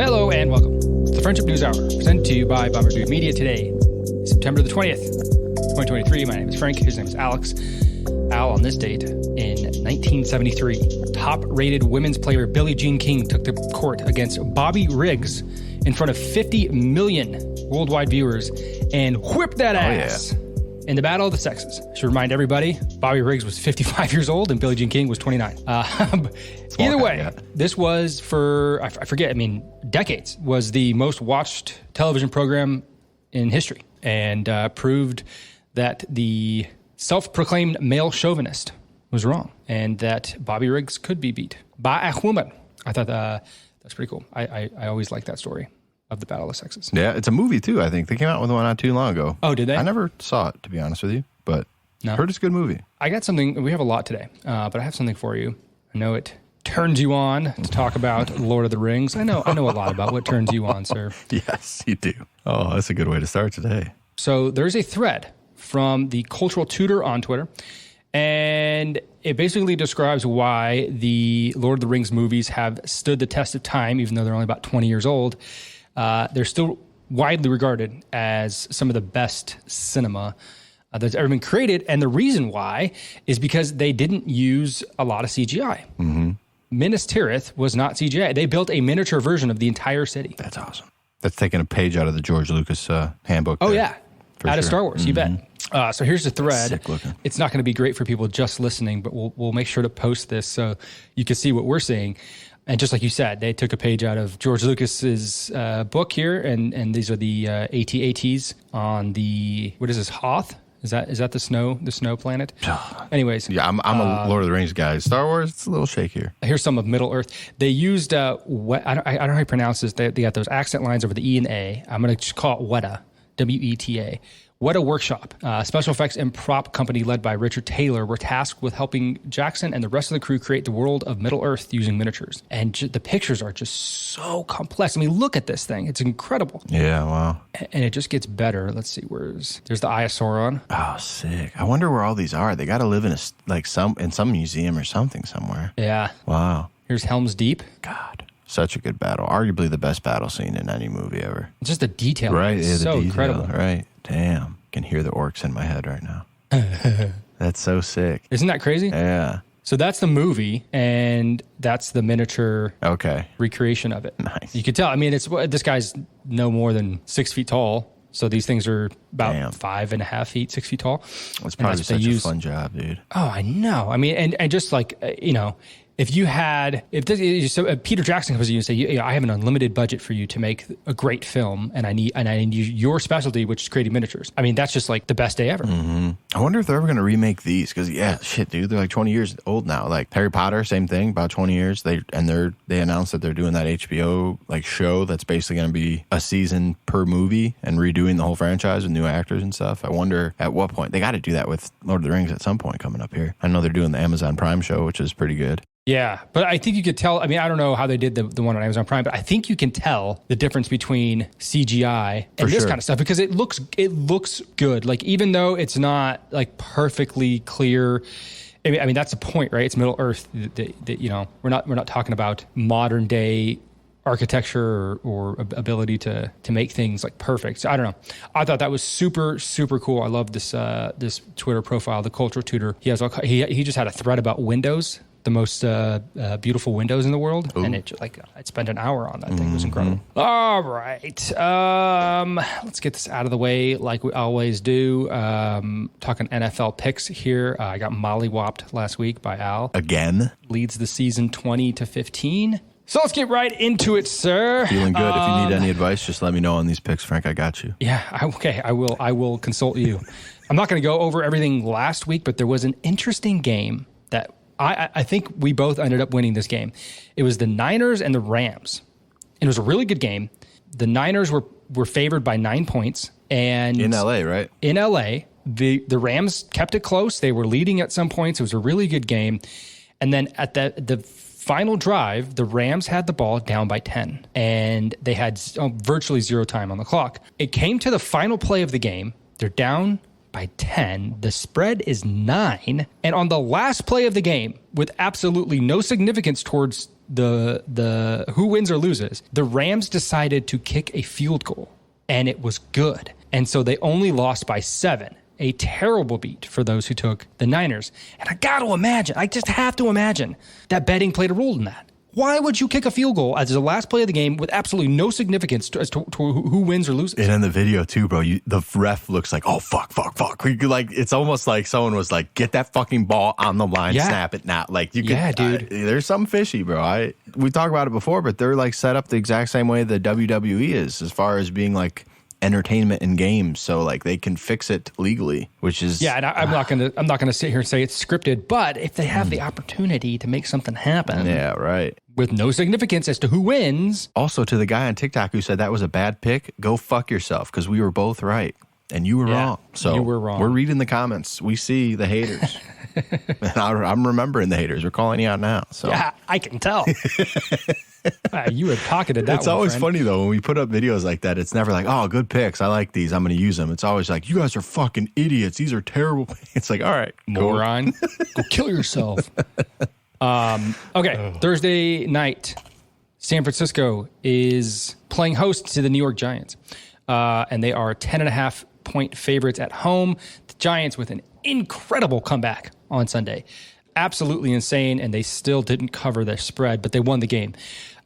Hello and welcome. It's the Friendship News Hour, presented to you by Bomber Dude Media today, September the 20th, 2023. My name is Frank. His name is Alex. Al, on this date in 1973, top-rated women's player Billie Jean King took to court against Bobby Riggs in front of 50 million worldwide viewers and whipped that ass. In the Battle of the Sexes. Should remind everybody, Bobby Riggs was 55 years old and Billie Jean King was 29. Either way, this was for, I forget, decades, was the most watched television program in history, and proved that the self-proclaimed male chauvinist was wrong and that Bobby Riggs could be beat by a woman. I thought that's pretty cool. I always liked that story of the Battle of the Sexes. Yeah, it's a movie too, I think. They came out with one not too long ago. Oh, did they? I never saw it, to be honest with you, but no. Heard it's a good movie. I got something, we have a lot today, but I have something for you. I know it turns you on to talk about Lord of the Rings. I know a lot about what turns you on, sir. Yes, you do. Oh, that's a good way to start today. So there's a thread from the Cultural Tutor on Twitter, and it basically describes why the Lord of the Rings movies have stood the test of time, even though they're only about 20 years old. They're still widely regarded as some of the best cinema that's ever been created. And the reason why is because they didn't use a lot of CGI. Mm-hmm. Minas Tirith was not CGI. They built a miniature version of the entire city. That's awesome. That's taking a page out of the George Lucas handbook. Oh, there, yeah. Out of Star Wars, you bet. So here's the thread. Sick looking. It's not going to be great for people just listening, but we'll make sure to post this so you can see what we're seeing. And just like you said, they took a page out of George Lucas's book here, and these are the AT-ATs on the, what is this, Hoth? Is that the snow planet? Anyways. Yeah, I'm a Lord of the Rings guy. Star Wars, it's a little shakier. Here's some of Middle Earth. They used, I don't know how you pronounce this. They got those accent lines over the E and A. I'm going to just call it Weta, W-E-T-A. Weta Workshop, special effects and prop company led by Richard Taylor, were tasked with helping Jackson and the rest of the crew create the world of Middle Earth using miniatures. And the pictures are just so complex. I mean, look at this thing. It's incredible. Yeah, wow. And it just gets better. Let's see, there's the Eye of Sauron. Oh, sick. I wonder where all these are. They got to live in some museum or something somewhere. Yeah. Wow. Here's Helm's Deep. God. Such a good battle. Arguably the best battle scene in any movie ever. Just the detail. Right. It's yeah, so incredible. Right. Damn. Can hear the orcs in my head right now. That's so sick. Isn't that crazy? Yeah. So that's the movie, and that's the miniature recreation of it. Nice. You can tell. I mean, this guy's no more than 6 feet tall. So these things are about 5.5 feet, 6 feet tall. It's probably such a fun job, dude. Oh, I know. I mean, and just like, if Peter Jackson comes to you and say, I have an unlimited budget for you to make a great film, and I need your specialty, which is creating miniatures. I mean, that's just like the best day ever. Mm-hmm. I wonder if they're ever going to remake these, because dude, they're like 20 years old now. Like Harry Potter, same thing, about 20 years. They announced that they're doing that HBO show that's basically going to be a season per movie and redoing the whole franchise with new actors and stuff. I wonder at what point. They got to do that with Lord of the Rings at some point coming up here. I know they're doing the Amazon Prime show, which is pretty good. Yeah, but I think you could tell. I mean, I don't know how they did the one on Amazon Prime, but I think you can tell the difference between CGI and this kind of stuff, because it looks good. Like, even though it's not like perfectly clear. I mean that's the point, right? It's Middle Earth. We're not talking about modern day architecture or ability to make things like perfect. So I don't know. I thought that was super, super cool. I love this Twitter profile, the Cultural Tutor. He just had a thread about windows, the most beautiful windows in the world. Ooh. And I spent an hour on that thing. It was incredible. All right. Let's get this out of the way like we always do. Talking NFL picks here. I got mollywopped last week by Al. Again? Leads the season 20-15. So let's get right into it, sir. Feeling good. If you need any advice, just let me know on these picks, Frank. I got you. Yeah, okay. I will consult you. I'm not going to go over everything last week, but there was an interesting game that I think we both ended up winning this game. It was the Niners and the Rams. And it was a really good game. The Niners were favored by 9 points. And in LA, right? In LA. The Rams kept it close. They were leading at some points. It was a really good game. And then at the final drive, the Rams had the ball down by 10, and they had virtually zero time on the clock. It came to the final play of the game. They're down by 10. The spread is 9. And on the last play of the game, with absolutely no significance towards the who wins or loses, the Rams decided to kick a field goal, and it was good. And so they only lost by 7. A terrible beat for those who took the Niners. And I got to imagine, I just have to imagine that betting played a role in that. Why would you kick a field goal as the last play of the game with absolutely no significance as to who wins or loses? And in the video too, bro, the ref looks like, oh, fuck. Like, it's almost like someone was like, get that fucking ball on the line, snap it now. Like, you could, dude. There's something fishy, bro. We talked about it before, but they're like set up the exact same way the WWE is as far as being like entertainment in games, so like they can fix it legally, which is and I'm not gonna sit here and say it's scripted, but if they have the opportunity to make something happen, right, with no significance as to who wins. Also, to the guy on TikTok who said that was a bad pick, go fuck yourself, because we were both right and you were wrong. So you were wrong. We're reading the comments. We see the haters. And I'm remembering the haters. We're calling you out now. So yeah, I can tell. You were pocketed that. It's always funny though when we put up videos like that. It's never like, oh, good picks, I like these, I'm going to use them. It's always like, you guys are fucking idiots. These are terrible. It's like, all right, moron, go kill yourself. Okay, Thursday night, San Francisco is playing host to the New York Giants, and they are 10.5 point favorites at home. The Giants with an incredible comeback on Sunday. Absolutely insane, and they still didn't cover their spread, but they won the game.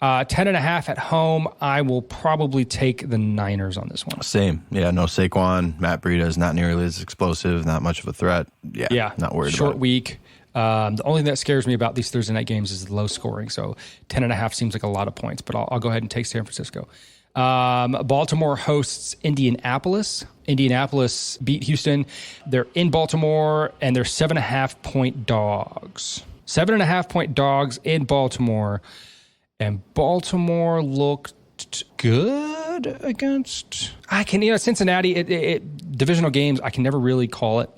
10.5 at home. I will probably take the Niners on this one. Same. Yeah, no Saquon. Matt Breida is not nearly as explosive, not much of a threat. Yeah, not worried about it. Short week. The only thing that scares me about these Thursday night games is the low scoring, so 10.5 seems like a lot of points, but I'll go ahead and take San Francisco. Baltimore hosts Indianapolis. Indianapolis beat Houston. They're in Baltimore, and they're 7.5 point dogs. 7.5 point dogs in Baltimore. And Baltimore looked good against... Cincinnati, divisional games, I can never really call it.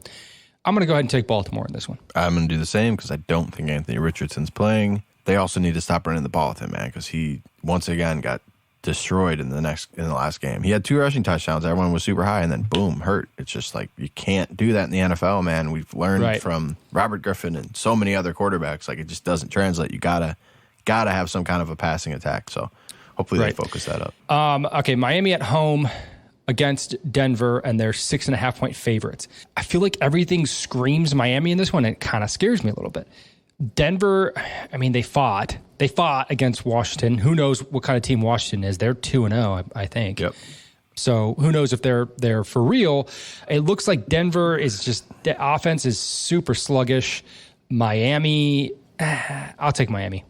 I'm going to go ahead and take Baltimore in this one. I'm going to do the same because I don't think Anthony Richardson's playing. They also need to stop running the ball with him, man, because he, once again, got destroyed in the last game. He had 2 rushing touchdowns. Everyone was super high, and then boom, hurt. It's just like you can't do that in the NFL, man. We've learned from Robert Griffin and so many other quarterbacks. Like, it just doesn't translate. You gotta have some kind of a passing attack. So hopefully they focus that up. Okay, Miami at home against Denver, and they're 6.5 point favorites. I feel like everything screams Miami in this one, and it kind of scares me a little bit. Denver, I mean, they fought against Washington. Who knows what kind of team Washington is? They're 2-0, I think. Yep. So who knows if they're for real? It looks like Denver is just, the offense is super sluggish. Miami, I'll take Miami.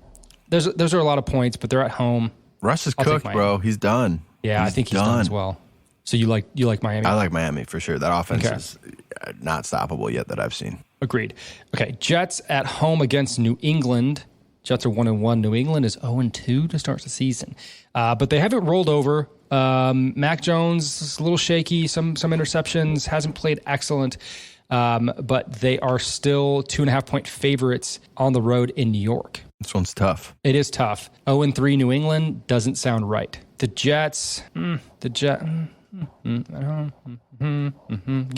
Those are a lot of points, but they're at home. Russ is cooked, bro. He's done. Yeah, I think he's done as well. So you like Miami? I like Miami for sure. That offense is not stoppable yet that I've seen. Agreed. Okay, Jets at home against New England. Jets are 1-1. New England is 0-2 to start the season, but they haven't rolled over. Mac Jones is a little shaky. Some interceptions. Hasn't played excellent, but they are still 2.5 point favorites on the road in New York. This one's tough. It is tough. 0-3 New England doesn't sound right. The Jets. Give me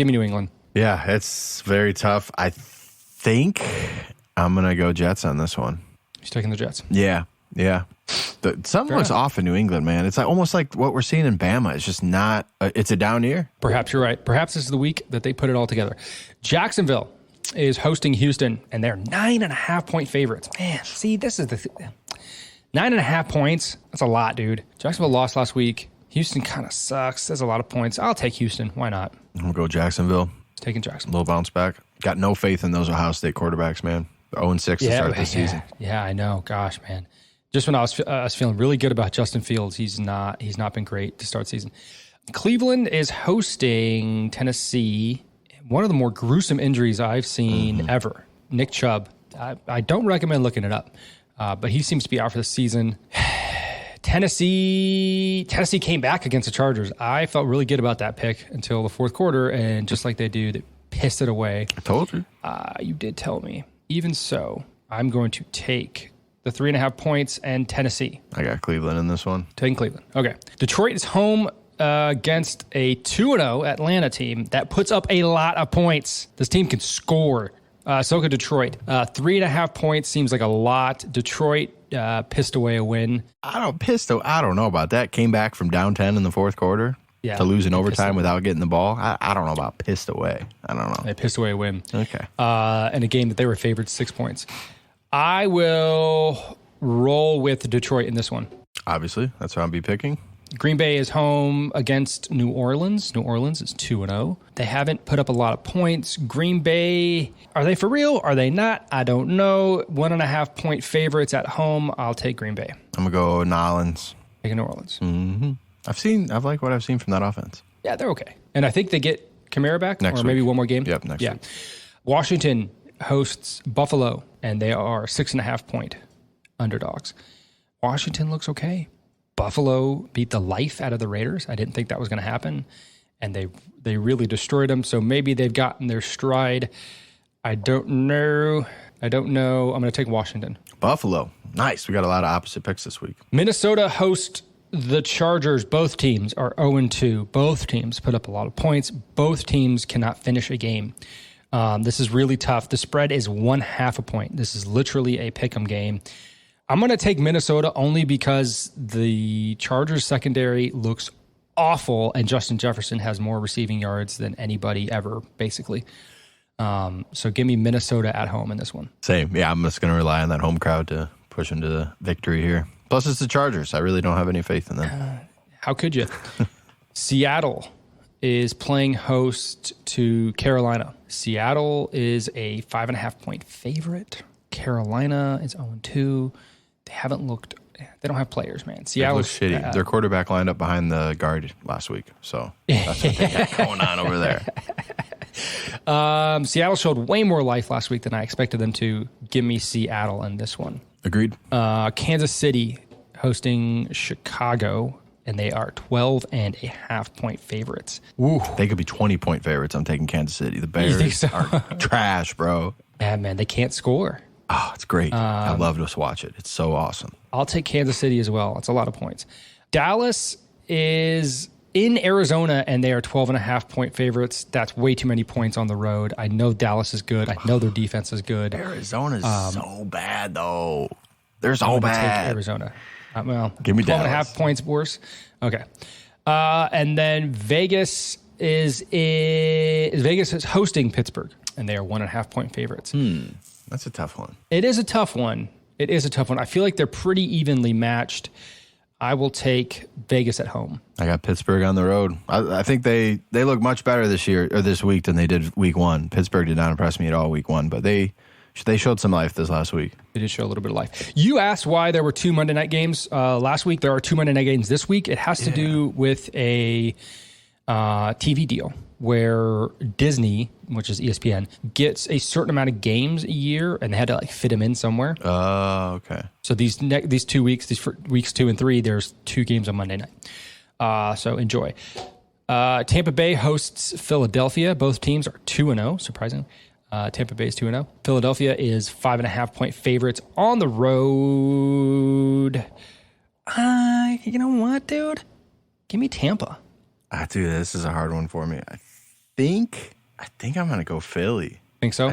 New England. Yeah, it's very tough. I think I'm going to go Jets on this one. He's taking the Jets. Yeah. Something looks off in New England, man. It's like almost like what we're seeing in Bama. It's just not, it's a down year. Perhaps you're right. Perhaps this is the week that they put it all together. Jacksonville is hosting Houston, and they're 9.5 point favorites. Man, see, this is the 9.5 points. That's a lot, dude. Jacksonville lost last week. Houston kind of sucks. There's a lot of points. I'll take Houston. Why not? I'm going to go Jacksonville. Taking Jacksonville. Little bounce back. Got no faith in those Ohio State quarterbacks, man. They're 0-6 to start this season. Yeah, I know. Gosh, man. Just when I was feeling really good about Justin Fields, he's not been great to start season. Cleveland is hosting Tennessee. One of the more gruesome injuries I've seen ever. Nick Chubb. I don't recommend looking it up, but he seems to be out for the season. Tennessee came back against the Chargers. I felt really good about that pick until the fourth quarter, and just like they do, they pissed it away. I told you. You did tell me. Even so, I'm going to take the 3.5 points and Tennessee. I got Cleveland in this one. Taking Cleveland. Okay. Detroit is home against a 2-0 Atlanta team that puts up a lot of points. This team can score. So could Detroit. 3.5 points seems like a lot. Detroit pissed away a win. I don't know about that. Came back from down 10 in the fourth quarter to lose in overtime without getting the ball. I don't know about pissed away. I don't know. They pissed away a win. Okay. In a game that they were favored 6 points. I will roll with Detroit in this one. Obviously, that's what I'll be picking. Green Bay is home against New Orleans. New Orleans is 2-0. They haven't put up a lot of points. Green Bay, are they for real? Are they not? I don't know. 1.5 point favorites at home. I'll take Green Bay. I'm going to go Nolans. Take New Orleans. Mm-hmm. I've liked what I've seen from that offense. Yeah, they're okay. And I think they get Kamara back next maybe week. One more game. Yep, next week. Washington hosts Buffalo, and they are 6.5 point underdogs. Washington looks okay. Buffalo beat the life out of the Raiders. I didn't think that was going to happen, and they really destroyed them. So maybe they've gotten their stride. I don't know. I'm going to take Washington. Buffalo. Nice. We got a lot of opposite picks this week. Minnesota hosts the Chargers. Both teams are 0-2. Both teams put up a lot of points. Both teams cannot finish a game. This is really tough. The spread is 0.5 point. This is literally a pick'em game. I'm going to take Minnesota only because the Chargers secondary looks awful, and Justin Jefferson has more receiving yards than anybody ever, basically. So give me Minnesota at home in this one. Same. Yeah, I'm just going to rely on that home crowd to push into the victory here. Plus, it's the Chargers. I really don't have any faith in them. How could you? Seattle is playing host to Carolina. Seattle is a 5.5 point favorite. Carolina is 0-2. They haven't looked. They don't have players, man. Seattle's shitty. Their quarterback lined up behind the guard last week, so that's what they got going on over there. Seattle showed way more life last week than I expected them to. Give me Seattle in this one. Agreed. Kansas City hosting Chicago, and they are 12.5 point favorites. Ooh. They could be 20 point favorites. I'm taking Kansas City. The Bears are trash, bro. Yeah, man, they can't score. Oh, it's great. I love to watch it. It's so awesome. I'll take Kansas City as well. It's a lot of points. Dallas is in Arizona, and they are 12.5 point favorites. That's way too many points on the road. I know Dallas is good. I know their defense is good. Arizona's so bad, though. They're so bad. Take Arizona. Well, give me 12.5 points worse. Okay. And then Vegas is hosting Pittsburgh, and they are 1.5 point favorites. That's a tough one. It is a tough one. I feel like they're pretty evenly matched. I will take Vegas at home. I got Pittsburgh on the road. I think they look much better this week than they did week one. Pittsburgh did not impress me at all week one, but they showed some life this last week. They did show a little bit of life. You asked why there were 2 Monday night games last week. There are 2 Monday night games this week. It has to do with a TV deal where Disney, which is ESPN, gets a certain amount of games a year, and they had to fit them in somewhere. Oh, okay. So these 2 weeks, weeks 2 and 3, there's 2 games on Monday night. So enjoy. Tampa Bay hosts Philadelphia. Both teams are 2-0, surprisingly. Tampa Bay is 2-0. Philadelphia is 5.5 point favorites on the road. You know what, dude? Give me Tampa. Dude, this is a hard one for me. I think I'm going to go Philly. Think so? I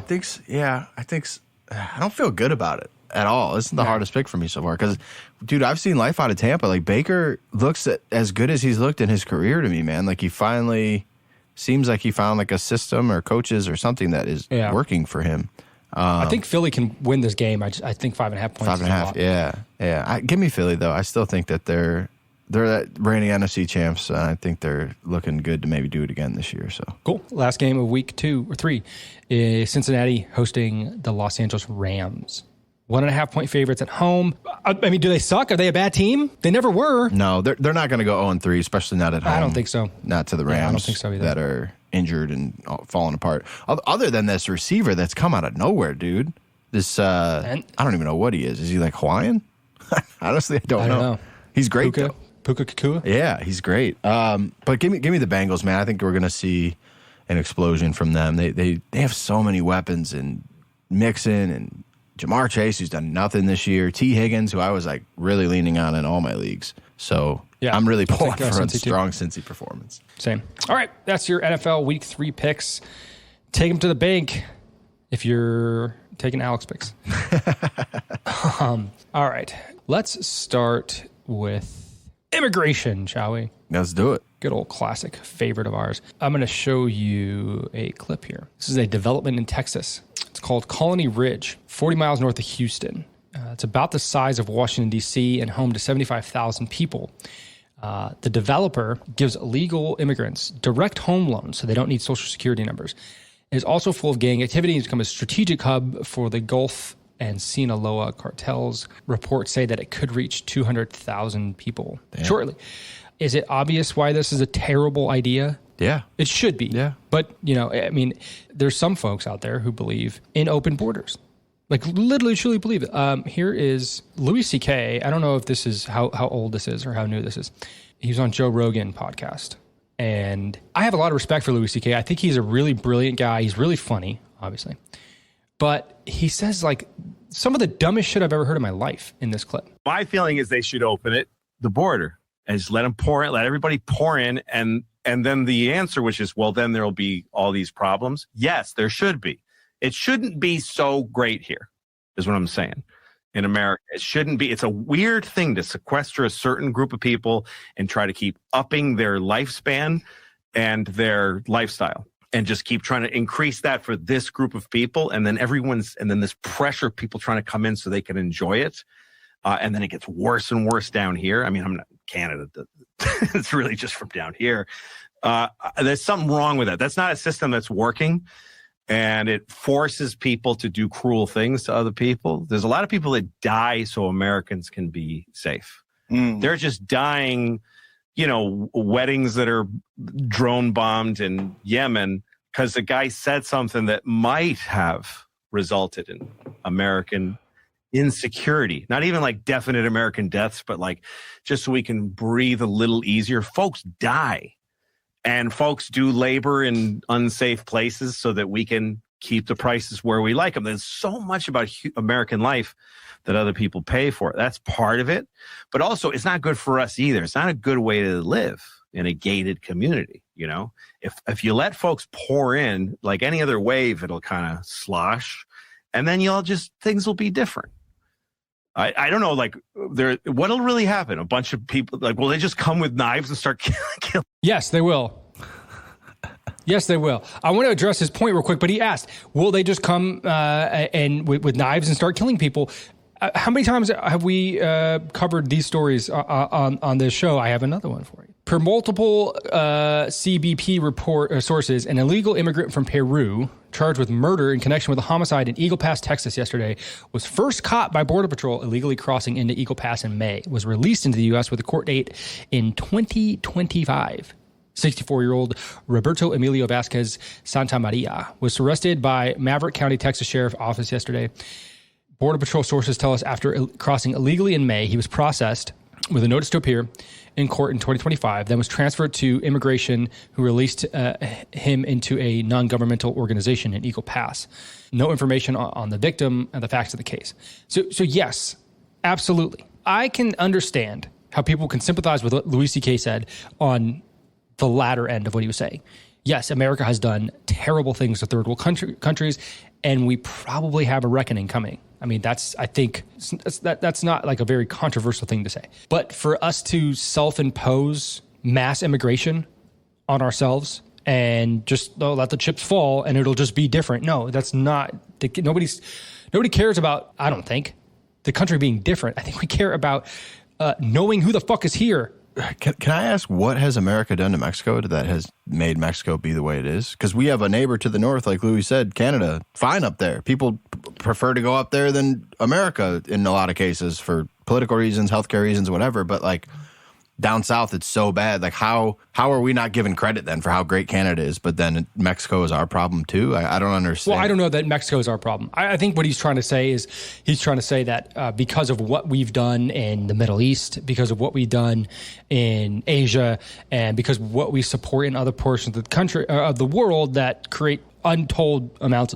don't feel good about it at all. This is the hardest pick for me so far because, dude, I've seen life out of Tampa. Like, Baker looks as good as he's looked in his career to me, man. Like, he finally seems like he found like a system or coaches or something that is working for him. I think Philly can win this game. I think 5.5 points. 5.5, yeah. Give me Philly though. I still think that they're that reigning NFC champs. I think they're looking good to maybe do it again this year. So cool. Last game of week 2 or 3 is Cincinnati hosting the Los Angeles Rams. 1.5 point favorites at home. I mean, do they suck? Are they a bad team? They never were. No, they're not going to go 0-3, especially not at home. I don't think so. Not to the Rams. I don't think so either. That are injured and falling apart. Other than this receiver that's come out of nowhere, dude. This I don't even know what he is. Is he like Hawaiian? Honestly, I don't know. He's great though. Puka Kekua? Yeah, he's great. But give me the Bengals, man. I think we're going to see an explosion from them. They have so many weapons, and Mixon and Jamar Chase, who's done nothing this year. T. Higgins, who I was like really leaning on in all my leagues. So I'm really pulling for a strong Cincy performance. Same. All right, that's your NFL Week 3 picks. Take them to the bank. if you're taking Alex picks. All right. Let's start with immigration, shall we? Let's do it. Good old classic favorite of ours. I'm going to show you a clip here. This is a development in Texas. It's called Colony Ridge, 40 miles north of Houston. It's about the size of Washington, D.C. and home to 75,000 people. The developer gives illegal immigrants direct home loans so they don't need Social Security numbers. It is also full of gang activity and has become a strategic hub for the Gulf and Sinaloa cartels. Reports say that it could reach 200,000 people shortly. Is it obvious why this is a terrible idea? Yeah. It should be. Yeah. But, I mean, there's some folks out there who believe in open borders. Like, literally, truly believe it. Here is Louis C.K. I don't know if this is how old this is or how new this is. He was on Joe Rogan podcast. And I have a lot of respect for Louis C.K. I think he's a really brilliant guy. He's really funny, obviously. But he says, like, some of the dumbest shit I've ever heard in my life in this clip. My feeling is they should open the border, and just let them pour in, let everybody pour in. And then the answer, which is, well, then there'll be all these problems. Yes, there should be. It shouldn't be so great here, is what I'm saying. In America, it shouldn't be. It's a weird thing to sequester a certain group of people and try to keep upping their lifespan and their lifestyle and just keep trying to increase that for this group of people. And then this pressure of people trying to come in so they can enjoy it. And then it gets worse and worse down here. I mean, I'm not Canada. It's really just from down here. There's something wrong with that. That's not a system that's working. And it forces people to do cruel things to other people. There's a lot of people that die so Americans can be safe. They're just dying, weddings that are drone bombed in Yemen because the guy said something that might have resulted in American insecurity. Not even like definite American deaths, but like just so we can breathe a little easier. Folks die. And folks do labor in unsafe places so that we can keep the prices where we like them. There's so much about American life that other people pay for. That's part of it. But also, it's not good for us either. It's not a good way to live in a gated community. If you let folks pour in, like any other wave, it'll kind of slosh. And then things will be different. I don't know, like, what'll really happen? A bunch of people, like, will they just come with knives and start killing? Yes, they will. Yes, they will. I want to address his point real quick, but he asked, will they just come and with knives and start killing people? How many times have we covered these stories on this show? I have another one for you. Per multiple CBP report sources, an illegal immigrant from Peru charged with murder in connection with a homicide in Eagle Pass, Texas yesterday was first caught by Border Patrol illegally crossing into Eagle Pass in May, was released into the U.S. with a court date in 2025. 64-year-old Roberto Emilio Vasquez Santa Maria was arrested by Maverick County, Texas Sheriff's Office yesterday. Border Patrol sources tell us after crossing illegally in May, he was processed with a notice to appear in court in 2025, then was transferred to immigration, who released him into a non-governmental organization in Eagle Pass. No information on the victim and the facts of the case. So yes, absolutely. I can understand how people can sympathize with what Louis C.K. said on the latter end of what he was saying. Yes, America has done terrible things to third world countries, and we probably have a reckoning coming. I mean, that's not like a very controversial thing to say. But for us to self-impose mass immigration on ourselves and just let the chips fall and it'll just be different. No, that's not. Nobody cares about, I don't think, the country being different. I think we care about knowing who the fuck is here. Can I ask, what has America done to Mexico that has made Mexico be the way it is? Because we have a neighbor to the north, like Louis said, Canada, fine up there. People prefer to go up there than America in a lot of cases for political reasons, healthcare reasons, whatever. But like down south, it's so bad. Like how are we not given credit then for how great Canada is? But then Mexico is our problem too. I don't understand. Well, I don't know that Mexico is our problem. I think what he's trying to say is that because of what we've done in the Middle East, because of what we've done in Asia, and because of what we support in other portions of the country, of the world that create untold amounts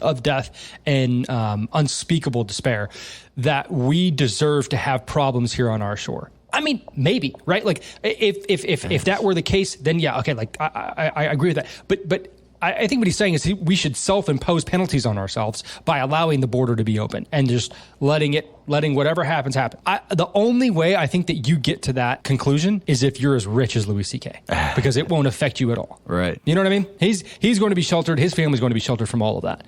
of death and unspeakable despair, that we deserve to have problems here on our shore. I mean, maybe, right? Like, if that were the case, then yeah, okay. Like, I agree with that. But I think what he's saying is we should self-impose penalties on ourselves by allowing the border to be open and just letting whatever happens happen. The only way I think that you get to that conclusion is if you're as rich as Louis C.K. because it won't affect you at all. Right. You know what I mean? He's going to be sheltered. His family's going to be sheltered from all of that.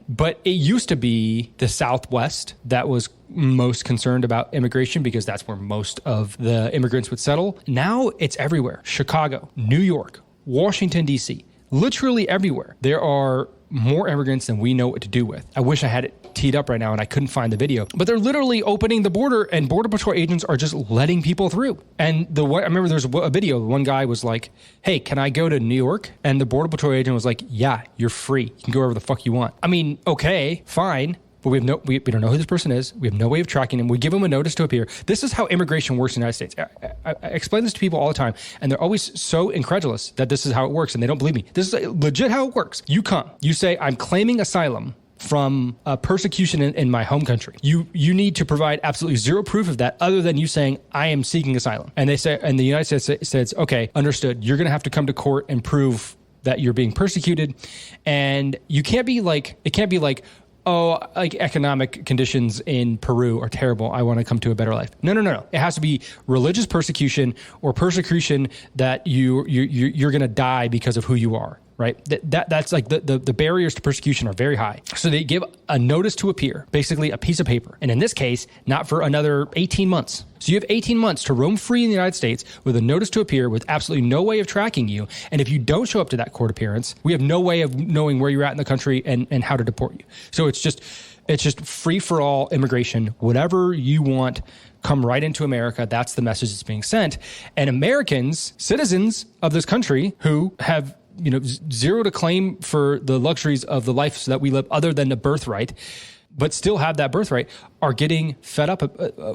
But it used to be the Southwest that was most concerned about immigration because that's where most of the immigrants would settle. Now it's everywhere. Chicago, New York, Washington, D.C., literally everywhere. There are more immigrants than we know what to do with. I wish I had it teed up right now and I couldn't find the video, but they're literally opening the border and Border Patrol agents are just letting people through. And I remember there's a video, one guy was like, hey, can I go to New York? And the Border Patrol agent was like, yeah, you're free. You can go wherever the fuck you want. I mean, okay, fine. But we don't know who this person is. We have no way of tracking him. We give him a notice to appear. This is how immigration works in the United States. I explain this to people all the time, and they're always so incredulous that this is how it works, and they don't believe me. This is legit how it works. You come. You say, I'm claiming asylum from persecution in my home country. You need to provide absolutely zero proof of that other than you saying, I am seeking asylum. And they say, and the United States says, okay, understood. You're going to have to come to court and prove that you're being persecuted. And you can't be like, it can't be like, oh, like economic conditions in Peru are terrible. I want to come to a better life. No. It has to be religious persecution or persecution that you're going to die because of who you are. Right. That's like the barriers to persecution are very high. So they give a notice to appear, basically a piece of paper. And in this case, not for another 18 months. So you have 18 months to roam free in the United States with a notice to appear with absolutely no way of tracking you. And if you don't show up to that court appearance, we have no way of knowing where you're at in the country and how to deport you. So it's just free for all immigration. Whatever you want, come right into America. That's the message that's being sent. And Americans, citizens of this country who have zero to claim for the luxuries of the life that we live other than the birthright, but still have that birthright, are getting fed up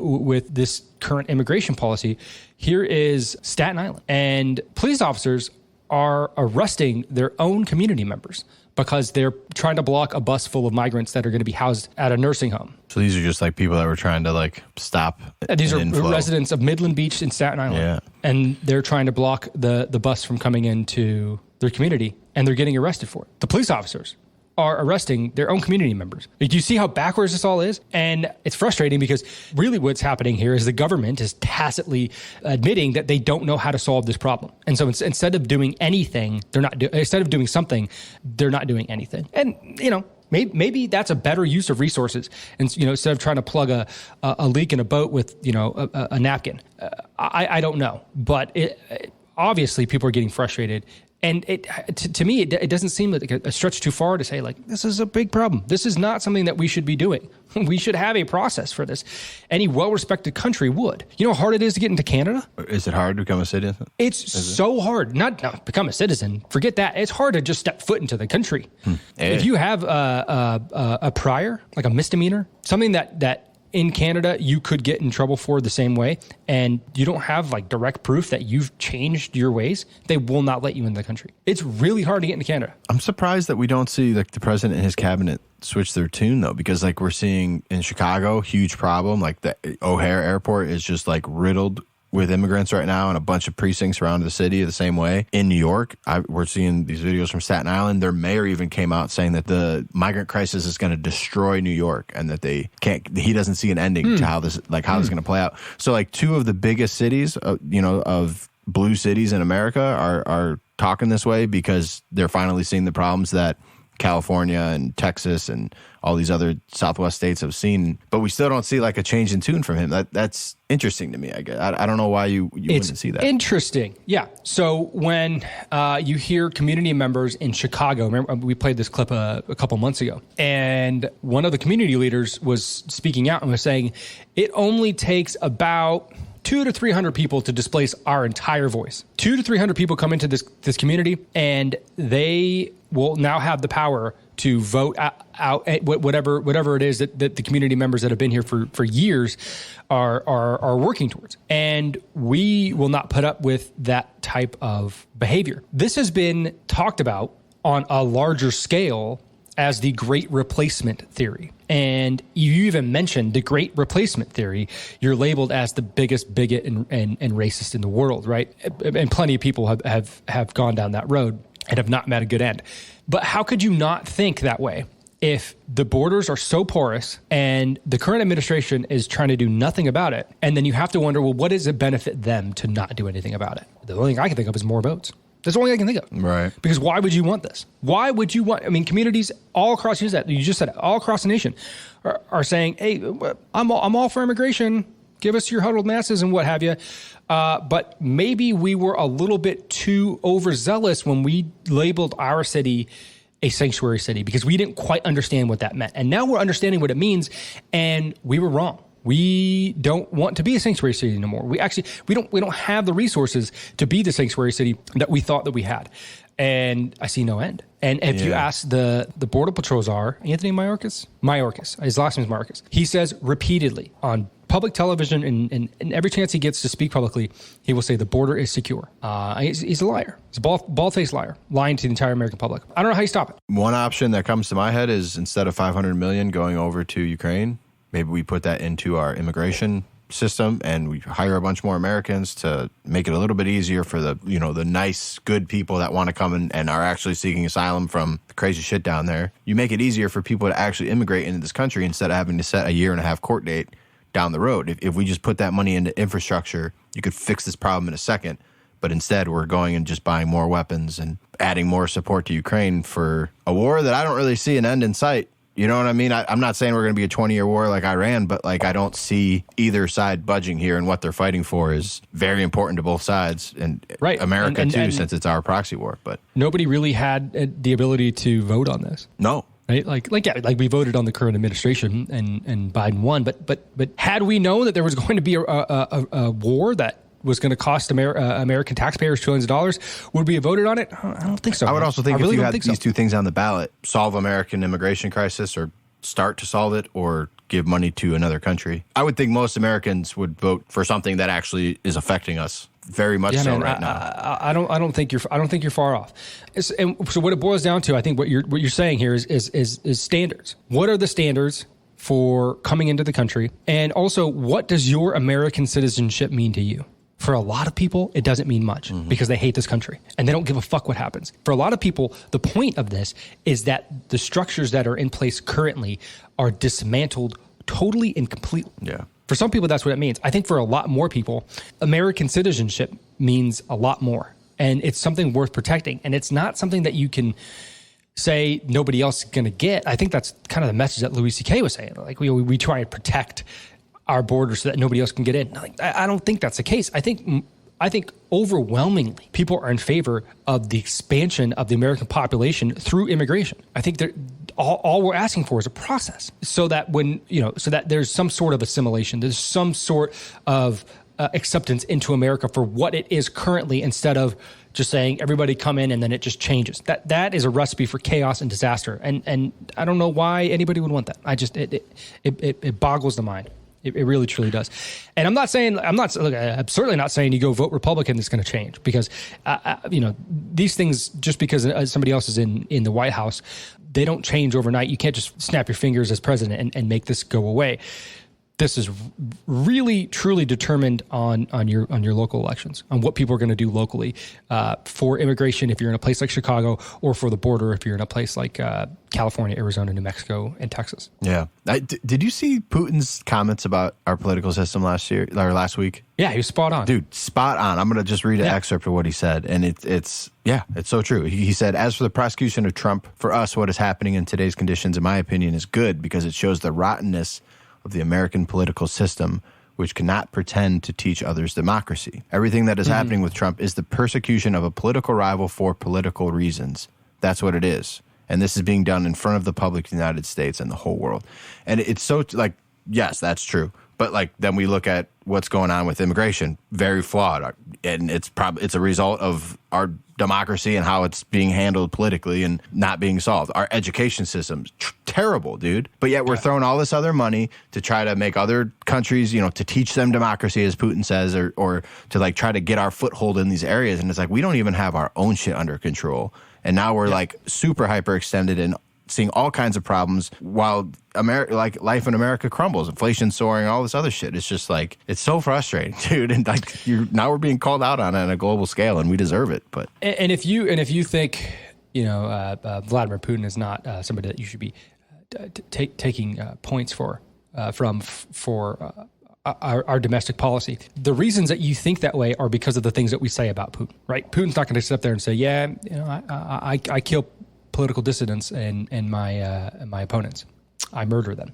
with this current immigration policy. Here is Staten Island. And police officers are arresting their own community members because they're trying to block a bus full of migrants that are going to be housed at a nursing home. So these are just like people that were trying to like stop. These are inflow. Residents of Midland Beach in Staten Island. Yeah. And they're trying to block the bus from coming into their community, and they're getting arrested for it. The police officers are arresting their own community members. Do you see how backwards this all is? And it's frustrating because really what's happening here is the government is tacitly admitting that they don't know how to solve this problem. And so instead of doing anything, instead of doing something, they're not doing anything. And, maybe that's a better use of resources. And, instead of trying to plug a leak in a boat with, a napkin. I don't know. But obviously people are getting frustrated. And to me, it doesn't seem like a stretch too far to say, like, this is a big problem. This is not something that we should be doing. We should have a process for this. Any well-respected country would. You know how hard it is to get into Canada? Is it hard to become a citizen? It's so hard. Not become a citizen. Forget that. It's hard to just step foot into the country. If you have a prior, like a misdemeanor, something that in Canada, you could get in trouble for the same way, and you don't have like direct proof that you've changed your ways, they will not let you in the country. It's really hard to get into Canada. I'm surprised that we don't see like the president and his cabinet switch their tune though, because like we're seeing in Chicago, huge problem. Like the O'Hare Airport is just like riddled with immigrants right now, and a bunch of precincts around the city the same way. In New York, we're seeing these videos from Staten Island. Their mayor even came out saying that the migrant crisis is going to destroy New York, and that he doesn't see an ending to how this is going to play out. So like two of the biggest cities, of blue cities in America are talking this way because they're finally seeing the problems that California and Texas and all these other Southwest states have seen, but we still don't see like a change in tune from him. That's interesting to me. I guess I don't know why you wouldn't see that. Interesting. Yeah. So when you hear community members in Chicago, remember we played this clip a couple months ago, and one of the community leaders was speaking out and was saying it only takes about 200 to 300 people to displace our entire voice. 200 to 300 people come into this community, and they will now have the power to vote out whatever it is that the community members that have been here for years are working towards. And we will not put up with that type of behavior. This has been talked about on a larger scale as the Great Replacement theory. And you even mentioned the Great Replacement theory, you're labeled as the biggest bigot and racist in the world, right? And plenty of people have gone down that road. and have not met a good end. But how could you not think that way if the borders are so porous and the current administration is trying to do nothing about it? And then you have to wonder, well, what does it benefit them to not do anything about it? The only thing I can think of is more votes. That's the only thing I can think of. Right. Because why would you want this? Why would you want, I mean, communities all across, you just said it, all across the nation are saying, hey, I'm all for immigration. Give us your huddled masses and what have you. But maybe we were a little bit too overzealous when we labeled our city a sanctuary city because we didn't quite understand what that meant. And now we're understanding what it means, and we were wrong. We don't want to be a sanctuary city anymore. We don't have the resources to be the sanctuary city that we thought that we had. And I see no end. And if you ask the Border Patrol czar, Anthony Mayorkas, his last name is Mayorkas, he says repeatedly on public television and every chance he gets to speak publicly, he will say the border is secure. He's a liar. He's a bald-faced liar, lying to the entire American public. I don't know how you stop it. One option that comes to my head is instead of $500 million going over to Ukraine, maybe we put that into our immigration system and we hire a bunch more Americans to make it a little bit easier for the nice, good people that want to come and are actually seeking asylum from the crazy shit down there. You make it easier for people to actually immigrate into this country instead of having to set a 1.5-year court date down the road. If we just put that money into infrastructure, you could fix this problem in a second. But instead, we're going and just buying more weapons and adding more support to Ukraine for a war that I don't really see an end in sight. You know what I mean? I'm not saying we're going to be a 20-year war like Iran, but like I don't see either side budging here, and what they're fighting for is very important to both sides, and right. America too, since it's our proxy war. But nobody really had the ability to vote on this. No. Right? Like we voted on the current administration and Biden won, but had we known that there was going to be a war that was going to cost American taxpayers trillions of dollars, would we have voted on it? I don't think so. I would also think if you had these two things on the ballot, solve American immigration crisis or start to solve it, or give money to another country, I would think most Americans would vote for something that actually is affecting us very much right now. I don't think you're far off. And so what it boils down to, I think what you're saying here is standards. What are the standards for coming into the country? And also, what does your American citizenship mean to you? For a lot of people, it doesn't mean much because they hate this country and they don't give a fuck what happens. For a lot of people, the point of this is that the structures that are in place currently are dismantled totally and completely. Yeah. For some people, that's what it means. I think for a lot more people, American citizenship means a lot more, and it's something worth protecting. And it's not something that you can say nobody else is going to get. I think that's kind of the message that Louis C.K. was saying. Like we try to protect our borders so that nobody else can get in. I don't think that's the case. I think overwhelmingly people are in favor of the expansion of the American population through immigration. I think all we're asking for is a process so that so that there's some sort of assimilation, there's some sort of acceptance into America for what it is currently, instead of just saying everybody come in and then it just changes. That is a recipe for chaos and disaster. And I don't know why anybody would want that. It boggles the mind. It really, truly does. And I'm certainly not saying you go vote Republican that's going to change, because, these things, just because somebody else is in the White House, they don't change overnight. You can't just snap your fingers as president and make this go away. This is really, truly determined on your local elections, on what people are going to do locally for immigration if you're in a place like Chicago, or for the border if you're in a place like California, Arizona, New Mexico, and Texas. Yeah. Did you see Putin's comments about our political system last week? Yeah, he was spot on. Dude, spot on. I'm going to just read an excerpt of what he said, and it's so true. He said, "As for the prosecution of Trump, for us, what is happening in today's conditions, in my opinion, is good, because it shows the rottenness of the American political system, which cannot pretend to teach others democracy. Everything that is happening with Trump is the persecution of a political rival for political reasons. That's what it is. And this is being done in front of the public United States and the whole world." And it's so, yes, that's true. But then we look at what's going on with immigration, very flawed. And it's a result of our democracy and how it's being handled politically and not being solved. Our education system's terrible, dude. But yet we're throwing all this other money to try to make other countries, to teach them democracy, as Putin says, or to try to get our foothold in these areas. And it's we don't even have our own shit under control. And now we're super hyper extended in seeing all kinds of problems while like life in America crumbles, inflation soaring, all this other shit. It's just like, it's so frustrating, dude. And like, now we're being called out on it on a global scale, and we deserve it. But and if you think, Vladimir Putin is not somebody that you should be taking points for our domestic policy. The reasons that you think that way are because of the things that we say about Putin, right? Putin's not going to sit up there and say, I kill political dissidents and my opponents. I murder them.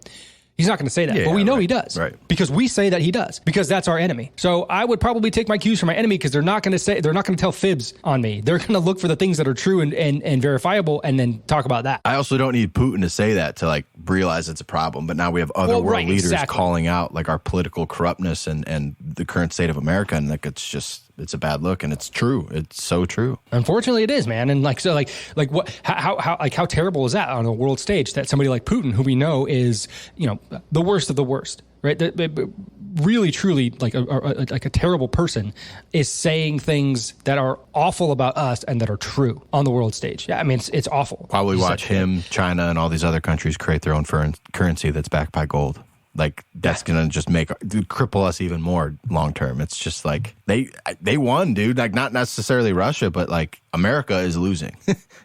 He's not going to say that, but we know he does, right? Because we say that he does, because that's our enemy. So I would probably take my cues from my enemy, because they're not going to tell fibs on me. They're going to look for the things that are true and verifiable, and then talk about that. I also don't need Putin to say that to like realize it's a problem. But now we have other world leaders calling out like our political corruptness and the current state of America, and like it's a bad look, and it's true. It's so true. Unfortunately, it is, man. And how terrible is that on a world stage, that somebody like Putin, who we know is, the worst of the worst, right? Really, truly, like a terrible person, is saying things that are awful about us and that are true on the world stage. Yeah, I mean, it's awful. Probably watch him, China, and all these other countries create their own currency that's backed by gold. Like, that's going to just cripple us even more long term. It's just like, they won, dude. Like, not necessarily Russia, but like America is losing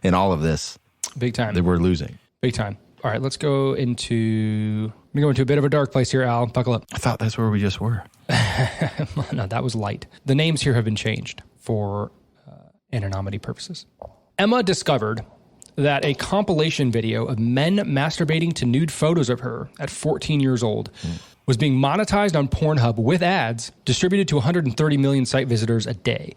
in all of this. Big time. We're losing. Big time. All right, let's go into a bit of a dark place here, Al. Buckle up. I thought that's where we just were. No, that was light. The names here have been changed for anonymity purposes. Emma discovered that a compilation video of men masturbating to nude photos of her at 14 years old was being monetized on Pornhub with ads, distributed to 130 million site visitors a day,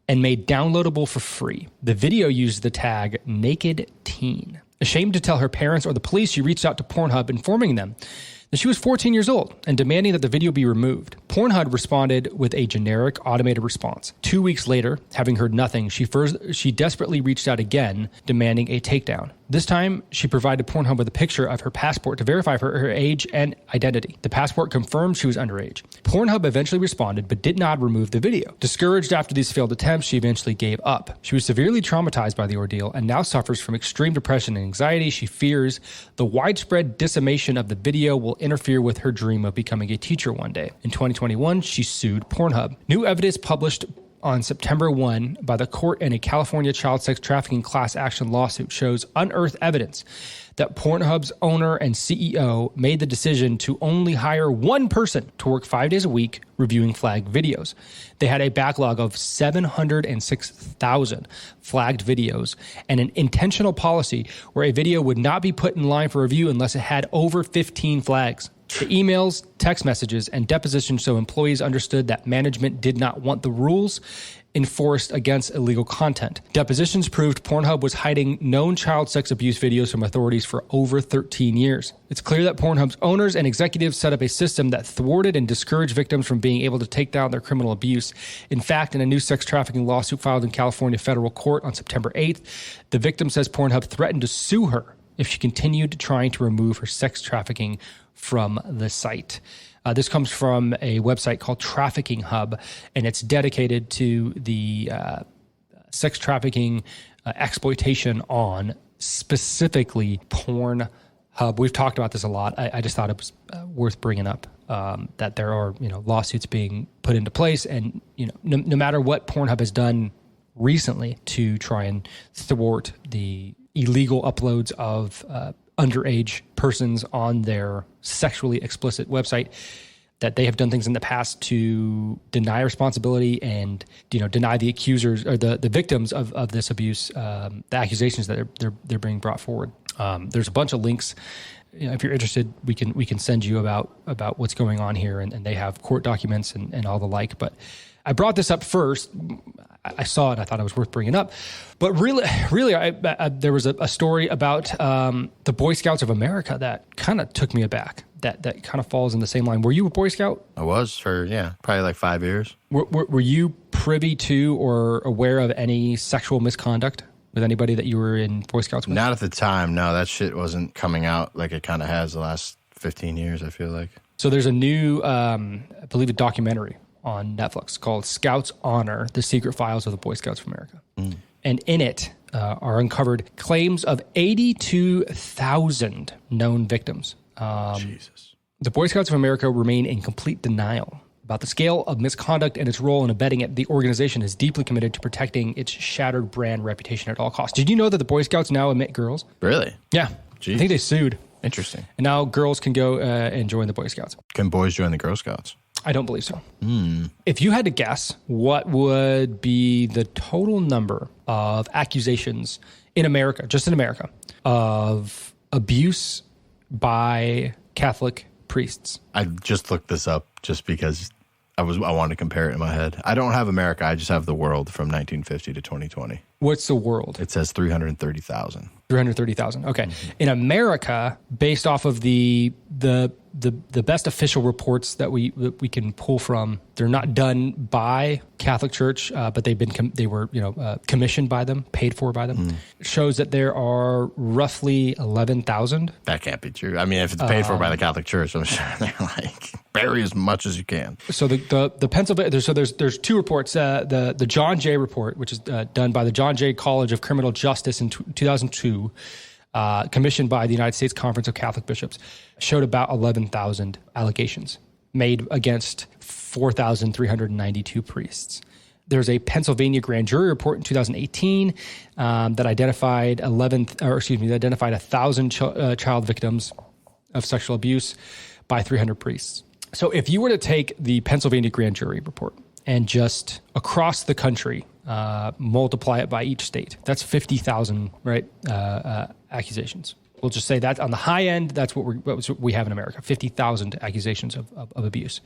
and made downloadable for free. The video used the tag naked teen. Ashamed to tell her parents or the police, she reached out to Pornhub, informing them that she was 14 years old and demanding that the video be removed. Pornhub responded with a generic automated response. 2 weeks later, having heard nothing, she desperately reached out again, demanding a takedown. This time, she provided Pornhub with a picture of her passport to verify her age and identity. The passport confirmed she was underage. Pornhub eventually responded, but did not remove the video. Discouraged after these failed attempts, she eventually gave up. She was severely traumatized by the ordeal and now suffers from extreme depression and anxiety. She fears the widespread dissemination of the video will interfere with her dream of becoming a teacher one day. In 2021, she sued Pornhub. New evidence published on September 1 by the court in a California child sex trafficking class action lawsuit shows unearthed evidence that Pornhub's owner and CEO made the decision to only hire one person to work 5 days a week reviewing flagged videos. They had a backlog of 706,000 flagged videos and an intentional policy where a video would not be put in line for review unless it had over 15 flags. The emails, text messages, and depositions show employees understood that management did not want the rules enforced against illegal content. Depositions proved Pornhub was hiding known child sex abuse videos from authorities for over 13 years. It's clear that Pornhub's owners and executives set up a system that thwarted and discouraged victims from being able to take down their criminal abuse. In fact, in a new sex trafficking lawsuit filed in California federal court on September 8th, the victim says Pornhub threatened to sue her if she continued trying to remove her sex trafficking from the site. This comes from a website called Trafficking Hub, and it's dedicated to the sex trafficking exploitation on specifically Pornhub. We've talked about this a lot. I just thought it was worth bringing up, that there are lawsuits being put into place, and no matter what Pornhub has done recently to try and thwart the illegal uploads of underage persons on their sexually explicit website, that they have done things in the past to deny responsibility and deny the accusers or the victims of this abuse the accusations that they're being brought forward. There's a bunch of links. If you're interested, we can send you about what's going on here, and they have court documents and all the like. But I brought this up first. I saw it. I thought it was worth bringing up. But really, there was a story about the Boy Scouts of America that kind of took me aback. That kind of falls in the same line. Were you a Boy Scout? I was for, probably like 5 years. Were you privy to or aware of any sexual misconduct with anybody that you were in Boy Scouts with? Not at the time. No, that shit wasn't coming out like it kind of has the last 15 years, I feel like. So there's a new, I believe, a documentary on Netflix called Scouts Honor: The Secret Files of the Boy Scouts of America. and in it are uncovered claims of 82,000 known victims. Jesus. The Boy Scouts of America remain in complete denial about the scale of misconduct and its role in abetting it. The organization is deeply committed to protecting its shattered brand reputation at all costs. Did you know that the Boy Scouts now admit girls? Really? Yeah. Jeez. I think they sued. Interesting. And now girls can go and join the Boy Scouts. Can boys join the Girl Scouts? I don't believe so. If you had to guess, what would be the total number of accusations in America, just in America, of abuse by Catholic priests? I just looked this up just because I wanted to compare it in my head. I don't have America. I just have the world from 1950 to 2020. What's the world? It says 330,000. 330,000. Okay. In America, based off of the best official reports that we can pull from, they're not done by Catholic Church, but they were commissioned by them, paid for by them. It shows that there are roughly 11,000. That can't be true. I mean, if it's paid for by the Catholic Church, I'm sure they're like bury as much as you can. So the Pennsylvania, there's two reports. The John Jay report, which is done by the John Jay College of Criminal Justice in 2002. Commissioned by the United States Conference of Catholic Bishops, showed about 11,000 allegations made against 4,392 priests. There's a Pennsylvania grand jury report in 2018 that identified 1,000 child victims of sexual abuse by 300 priests. So if you were to take the Pennsylvania grand jury report and just across the country multiply it by each state, that's 50,000, right? Accusations. We'll just say that on the high end, that's what we have in America, 50,000 accusations of abuse.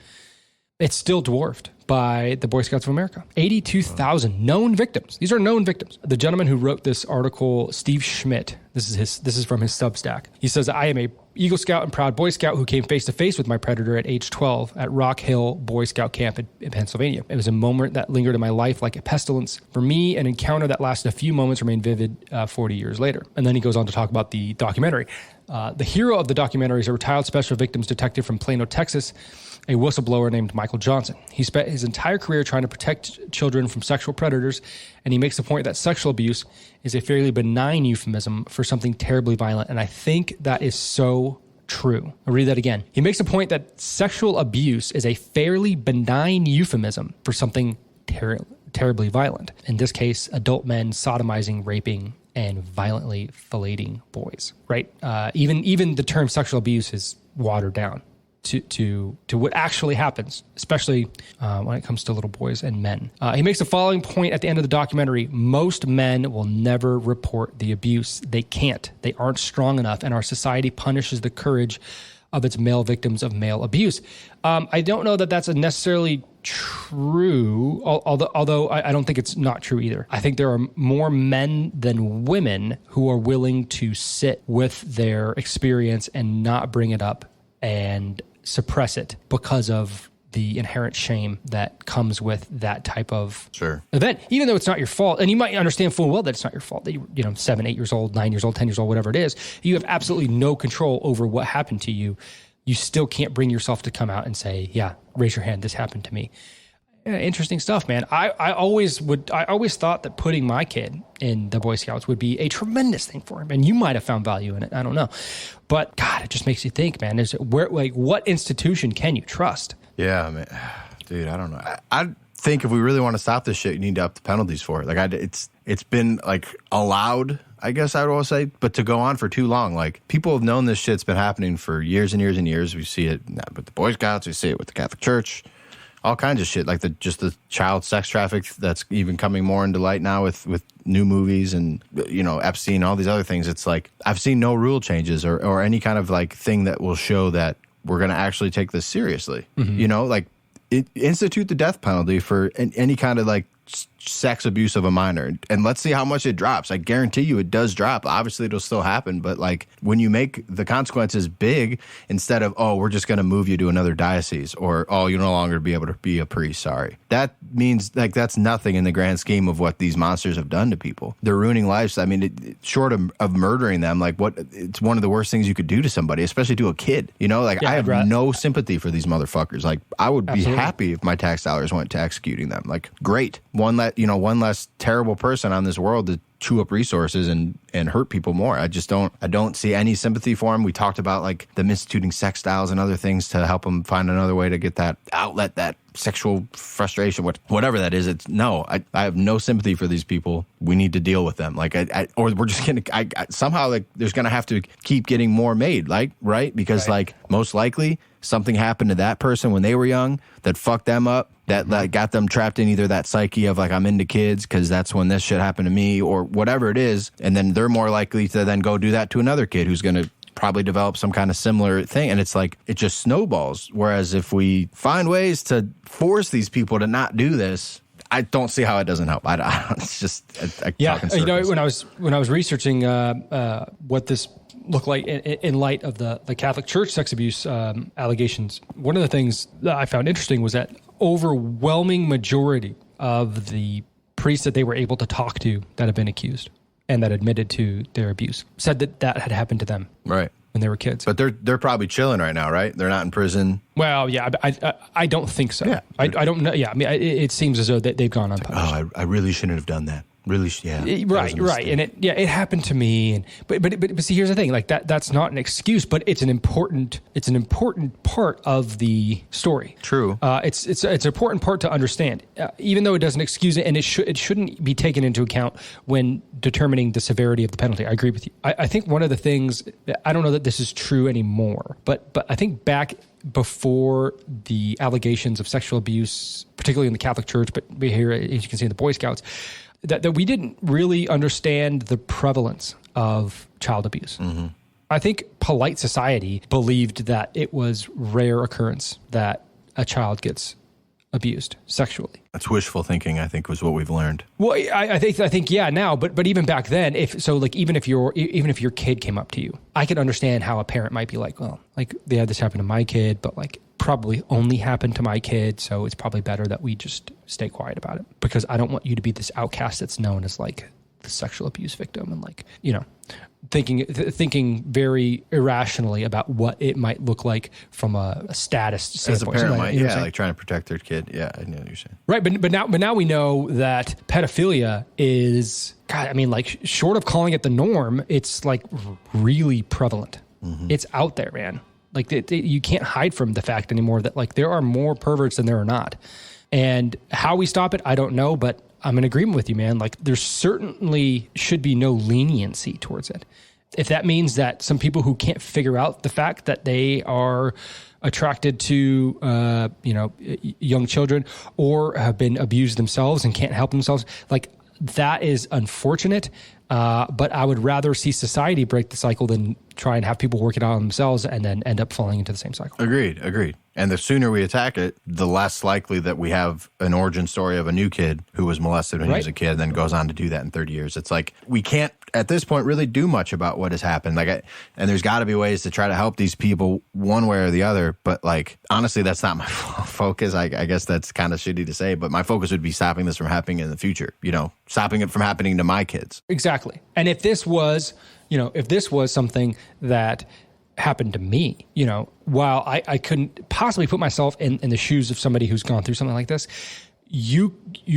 It's still dwarfed by the Boy Scouts of America. 82,000 known victims. These are known victims. The gentleman who wrote this article, Steve Schmidt, this is from his Substack. He says, I am a Eagle Scout and proud Boy Scout who came face to face with my predator at age 12 at Rock Hill Boy Scout Camp in Pennsylvania. It was a moment that lingered in my life like a pestilence. For me, an encounter that lasted a few moments remained vivid 40 years later. And then he goes on to talk about the documentary. The hero of the documentary is a retired special victims detective from Plano, Texas, a whistleblower named Michael Johnson. He spent his entire career trying to protect children from sexual predators, and he makes the point that sexual abuse is a fairly benign euphemism for something terribly violent, and I think that is so true. I'll read that again. He makes the point that sexual abuse is a fairly benign euphemism for something terribly violent. In this case, adult men sodomizing, raping, and violently filleting boys, right? Even the term sexual abuse is watered down to what actually happens, especially when it comes to little boys and men. He makes the following point at the end of the documentary: most men will never report the abuse. They can't. They aren't strong enough, and our society punishes the courage of its male victims of male abuse. I don't know that that's necessarily true, although I don't think it's not true either. I think there are more men than women who are willing to sit with their experience and not bring it up and suppress it because of the inherent shame that comes with that type of event, even though it's not your fault. And you might understand full well that it's not your fault, that you're 7, 8 years old, 9 years old, 10 years old, whatever it is. You have absolutely no control over what happened to you. You still can't bring yourself to come out and say, yeah, raise your hand, this happened to me. Yeah, interesting stuff, man. I always thought that putting my kid in the Boy Scouts would be a tremendous thing for him, and you might have found value in it. I don't know, but God, it just makes you think, man. What institution can you trust? Yeah, man, dude, I don't know. I think if we really want to stop this shit, you need to up the penalties for it. It's been like allowed, I guess I would always say, but to go on for too long. Like, people have known this shit's been happening for years and years and years. We see it with the Boy Scouts, we see it with the Catholic Church. All kinds of shit, like the child sex traffic that's even coming more into light now with new movies and, Epstein, all these other things. It's like, I've seen no rule changes or any kind of like thing that will show that we're going to actually take this seriously. Mm-hmm. Institute the death penalty for any kind of like sex abuse of a minor, and let's see how much it drops. I guarantee you it does drop. Obviously it'll still happen, but like when you make the consequences big, instead of, oh, we're just going to move you to another diocese, or, oh, you're no longer be able to be a priest, sorry. That means like that's nothing in the grand scheme of what these monsters have done to people. They're ruining lives. I mean, short of murdering them, like it's one of the worst things you could do to somebody, especially to a kid. I have no sympathy for these motherfuckers. Like, I would be happy if my tax dollars went to executing them. Like, great. One less one less terrible person on this world to chew up resources and hurt people more. I don't see any sympathy for him. We talked about like them instituting sex styles and other things to help them find another way to get that outlet, that sexual frustration, whatever that is. I have no sympathy for these people. We need to deal with them. Like or we're just going to, somehow like there's going to have to keep getting more made, like, right? Because like most likely something happened to that person when they were young that fucked them up. That like, got them trapped in either that psyche of like, I'm into kids because that's when this shit happened to me or whatever it is. And then they're more likely to then go do that to another kid who's going to probably develop some kind of similar thing. And it's like, it just snowballs. Whereas if we find ways to force these people to not do this, I don't see how it doesn't help. It's just, when I was researching what this looked like in light of the Catholic Church sex abuse allegations, one of the things that I found interesting was that overwhelming majority of the priests that they were able to talk to that have been accused and that admitted to their abuse said that had happened to them right when they were kids. But they're probably chilling right now, right? They're not in prison. Well, yeah, I don't think so. Yeah. I don't know. Yeah, I mean, it seems as though they've gone unpunished. Oh, I really shouldn't have done that. Really, yeah. Right. And it happened to me. And but see, here's the thing. Like that's not an excuse, but it's an important part of the story. True. It's an important part to understand, even though it doesn't excuse it, and it shouldn't be taken into account when determining the severity of the penalty. I agree with you. I think one of the things, I don't know that this is true anymore, but I think back before the allegations of sexual abuse, particularly in the Catholic Church, but here, as you can see in the Boy Scouts, that we didn't really understand the prevalence of child abuse. Mm-hmm. I think polite society believed that it was rare occurrence that a child gets abused sexually. That's wishful thinking, I think, was what we've learned. Well, I think yeah, now, but even back then, even if your kid came up to you, I could understand how a parent might be like, well, like they had this happen to my kid, but like probably only happened to my kid, so it's probably better that we just stay quiet about it because I don't want you to be this outcast that's known as like the sexual abuse victim and like, thinking very irrationally about what it might look like from a status standpoint. As a parent like trying to protect their kid. Yeah, I know what you're saying. Right, but now we know that pedophilia is, God, I mean, like short of calling it the norm, it's like really prevalent. Mm-hmm. It's out there, man. Like you can't hide from the fact anymore that like there are more perverts than there are not. And how we stop it, I don't know, but I'm in agreement with you, man. Like there certainly should be no leniency towards it. If that means that some people who can't figure out the fact that they are attracted to, young children or have been abused themselves and can't help themselves, like that is unfortunate. But I would rather see society break the cycle than try and have people work it out on themselves and then end up falling into the same cycle. Agreed. And the sooner we attack it, the less likely that we have an origin story of a new kid who was molested when he was a kid and then goes on to do that in 30 years. It's like we can't, at this point, really do much about what has happened. And there's got to be ways to try to help these people one way or the other. But like, honestly, that's not my focus. I guess that's kind of shitty to say, but my focus would be stopping this from happening in the future, stopping it from happening to my kids. Exactly. And if this was something that happened to me, while I couldn't possibly put myself in the shoes of somebody who's gone through something like this, you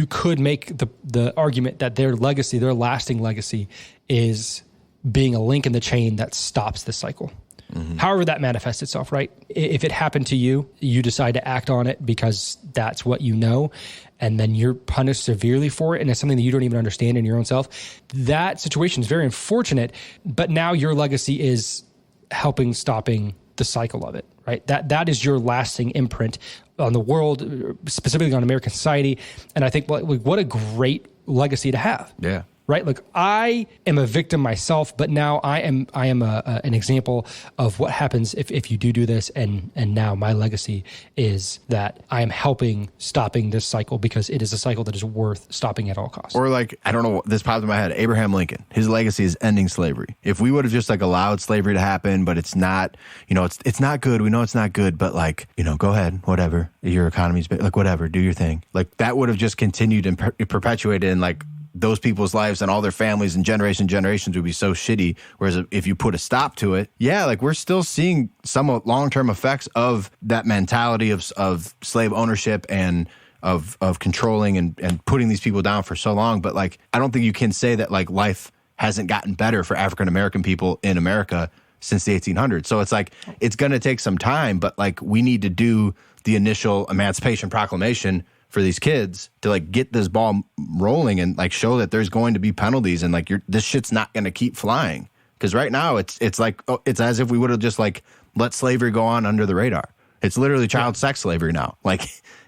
could make the argument that their legacy, their lasting legacy, is being a link in the chain that stops this cycle. Mm-hmm. However that manifests itself, right? If it happened to you, you decide to act on it because that's what you know, and then you're punished severely for it, and it's something that you don't even understand in your own self. That situation is very unfortunate, but now your legacy is helping stopping the cycle of it, right? That is your lasting imprint on the world, specifically on American society, and I think what a great legacy to have. Yeah. Right? Like I am a victim myself, but now I am an example of what happens if you do this. And now my legacy is that I am helping stopping this cycle because it is a cycle that is worth stopping at all costs. Or like, I don't know, this popped in my head, Abraham Lincoln, his legacy is ending slavery. If we would have just like allowed slavery to happen, but it's not, it's not good. We know it's not good, but like, go ahead, whatever, your economy's like, whatever, do your thing. Like that would have just continued and perpetuated and like, those people's lives and all their families and generations would be so shitty. Whereas if you put a stop to it, like we're still seeing some long-term effects of that mentality of slave ownership and of controlling and putting these people down for so long. But like, I don't think you can say that like life hasn't gotten better for African American people in America since the 1800s. So it's like, it's going to take some time, but like we need to do the initial Emancipation Proclamation for these kids to like get this ball rolling and like show that there's going to be penalties and like this shit's not going to keep flying. Because right now it's like, it's as if we would have just like let slavery go on under the radar. It's literally child sex slavery now, like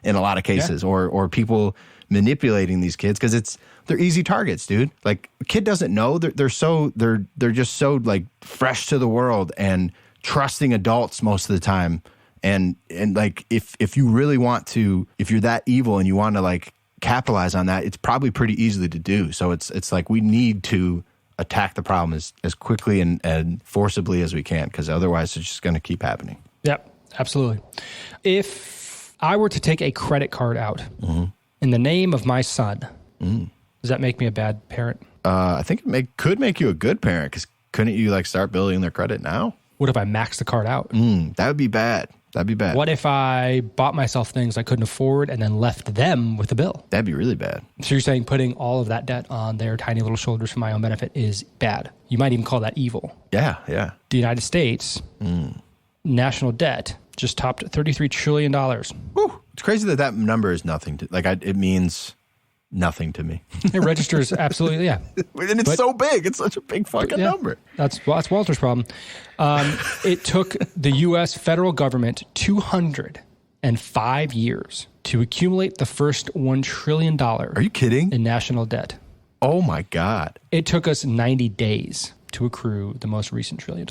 in a lot of cases, or people manipulating these kids because they're easy targets, dude. Like a kid doesn't know they're just so like fresh to the world and trusting adults most of the time. And like if you really want to, if you're that evil and you want to like capitalize on that, it's probably pretty easily to do. So it's like we need to attack the problem as quickly and forcibly as we can, because otherwise it's just going to keep happening. Yep, absolutely. If I were to take a credit card out in the name of my son, does that make me a bad parent? I think it could make you a good parent, because couldn't you like start building their credit now? What if I max the card out? That would be bad. That'd be bad. What if I bought myself things I couldn't afford and then left them with the bill? That'd be really bad. So you're saying putting all of that debt on their tiny little shoulders for my own benefit is bad. You might even call that evil. Yeah. The United States national debt just topped $33 trillion. Whew. It's crazy that number is nothing to like. It means nothing to me. It registers absolutely, yeah. And it's so big. It's such a big fucking number. That's Walter's problem. It took the U.S. federal government 205 years to accumulate the first $1 trillion. Are you kidding? In national debt. Oh my God. It took us 90 days to accrue the most recent $1 trillion.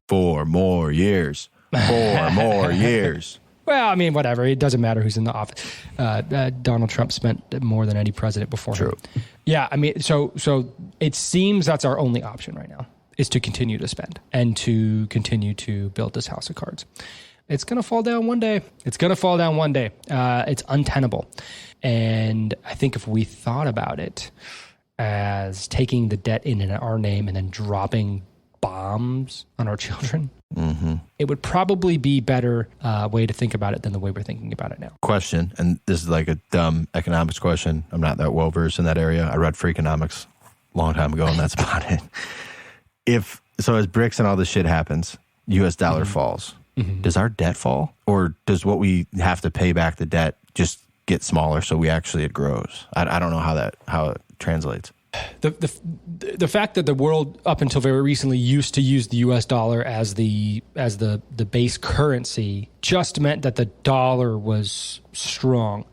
4 more years. 4 more years. Well, I mean, whatever. It doesn't matter who's in the office. Donald Trump spent more than any president before him. Yeah, I mean, so it seems that's our only option right now, is to continue to spend and to continue to build this house of cards. It's going to fall down one day. It's untenable. And I think if we thought about it as taking the debt in our name and then dropping bombs on our children, it would probably be better way to think about it than the way we're thinking about it now. Question, and this is like a dumb economics question. I'm not that well versed in that area. I read Freakonomics a long time ago, and that's about it. As BRICS and all this shit happens, U.S. dollar falls. Does our debt fall, or does what we have to pay back the debt just get smaller so it grows? I don't know how it translates. The fact that the world up until very recently used to use the U.S. dollar as the base currency just meant that the dollar was strong.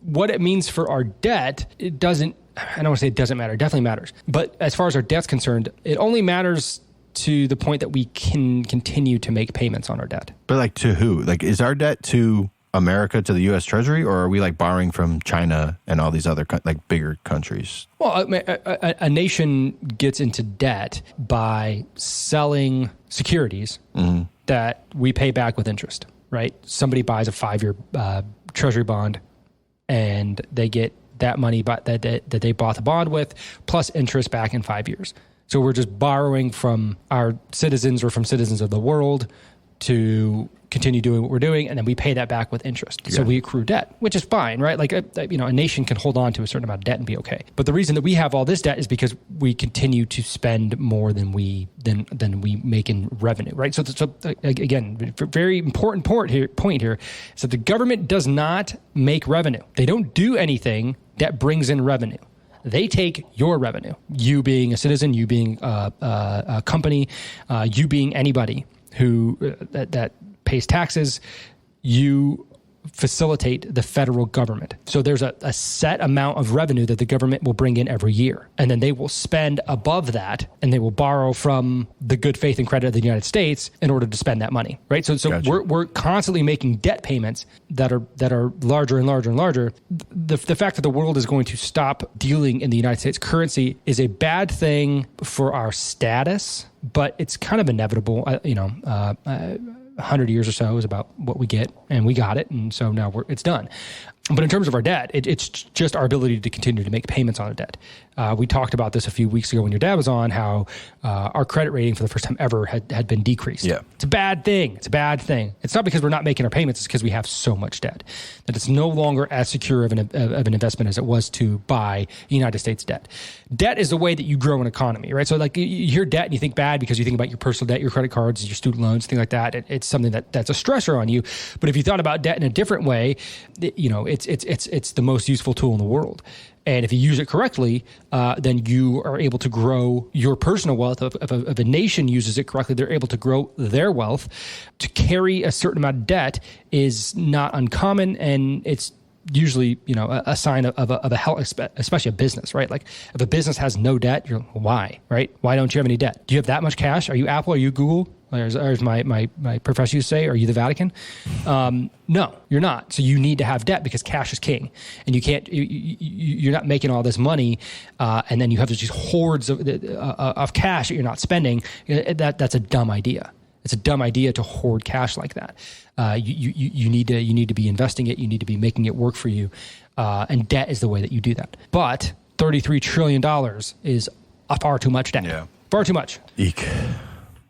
What it means for our debt, it doesn't. I don't want to say it doesn't matter. It definitely matters. But as far as our debt's concerned, it only matters to the point that we can continue to make payments on our debt. But like to who? Like, is our debt to America, to the U.S. Treasury, or are we like borrowing from China and all these other like bigger countries? Well, a nation gets into debt by selling securities that we pay back with interest, right? Somebody buys a 5-year Treasury bond, and they get that money that they bought the bond with plus interest back in 5 years. So we're just borrowing from our citizens or from citizens of the world to continue doing what we're doing, and then we pay that back with interest. Yeah. So we accrue debt, which is fine, right? Like, a nation can hold on to a certain amount of debt and be okay. But the reason that we have all this debt is because we continue to spend more than we make in revenue, right? So again, very important point here is that the government does not make revenue. They don't do anything that brings in revenue. They take your revenue, you being a citizen, you being a company, you being anybody who that pays taxes. You facilitate the federal government. So there's a set amount of revenue that the government will bring in every year. And then they will spend above that, and they will borrow from the good faith and credit of the United States in order to spend that money, right? So gotcha. we're constantly making debt payments that are larger and larger and larger. The fact that the world is going to stop dealing in the United States currency is a bad thing for our status, but it's kind of inevitable. 100 years or so is about what we get, and we got it, and so now it's done. But in terms of our debt, it's just our ability to continue to make payments on our debt. We talked about this a few weeks ago when your dad was on, how our credit rating for the first time ever had been decreased. Yeah. It's a bad thing. It's a bad thing. It's not because we're not making our payments. It's because we have so much debt that it's no longer as secure of an investment as it was to buy United States debt. Debt is the way that you grow an economy, right? So like you hear debt and you think bad because you think about your personal debt, your credit cards, your student loans, things like that. It's something that's a stressor on you. But if you thought about debt in a different way, it's the most useful tool in the world. And if you use it correctly, then you are able to grow your personal wealth. If a nation uses it correctly, they're able to grow their wealth. To carry a certain amount of debt is not uncommon, and it's usually, a sign of a health, especially a business, right? Like if a business has no debt, you're like, why, right? Why don't you have any debt? Do you have that much cash? Are you Apple? Are you Google? Or as my professor used to say, are you the Vatican? No, you're not. So you need to have debt because cash is king, and you can't. You're not making all this money, and then you have these hordes of cash that you're not spending. That's a dumb idea. It's a dumb idea to hoard cash like that. You need to be investing it. You need to be making it work for you, and debt is the way that you do that. But $33 trillion is far too much debt. Yeah, far too much.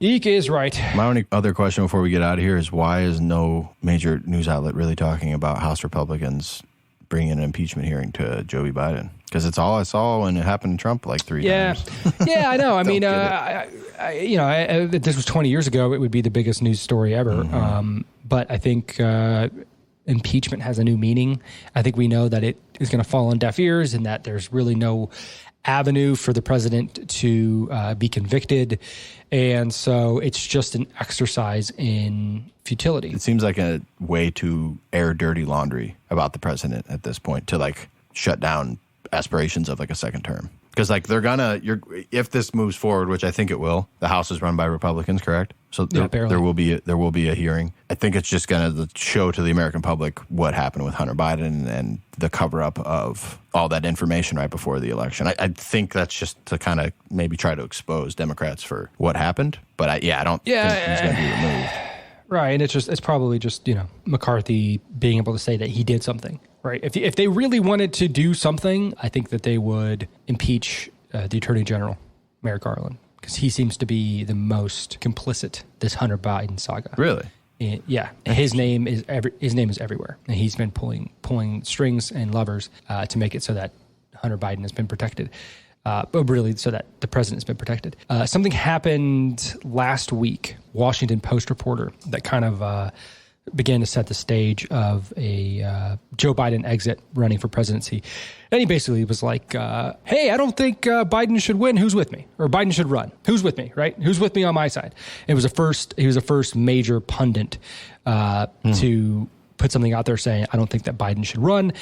Eek is right. My only other question before we get out of here is why is no major news outlet really talking about House Republicans bringing an impeachment hearing to Joe Biden? Because it's all I saw when it happened to Trump like 3 times. Yeah, I know. I mean, if this was 20 years ago, it would be the biggest news story ever. Mm-hmm. But I think impeachment has a new meaning. I think we know that it is going to fall on deaf ears and that there's really no avenue for the president to be convicted. And so it's just an exercise in futility. It seems like a way to air dirty laundry about the president at this point, to like shut down aspirations of like a second term. Because like if this moves forward, which I think it will, the House is run by Republicans, correct? So there will be a hearing. I think it's just going to show to the American public what happened with Hunter Biden and the cover up of all that information right before the election. I think that's just to kind of maybe try to expose Democrats for what happened. But I don't think he's going to be removed. Right, and it's probably just McCarthy being able to say that he did something. Right. If they really wanted to do something, I think that they would impeach the Attorney General, Merrick Garland, because he seems to be the most complicit this Hunter Biden saga. Really? Yeah. His name is everywhere, and he's been pulling strings and levers to make it so that Hunter Biden has been protected. But really, so that the president's been protected. Something happened last week. Washington Post reporter that kind of began to set the stage of a Joe Biden exit running for presidency. And he basically was like, hey, I don't think Biden should win. Who's with me? Or Biden should run. Who's with me, right? Who's with me on my side? He was the first major pundit to put something out there saying, I don't think that Biden should run.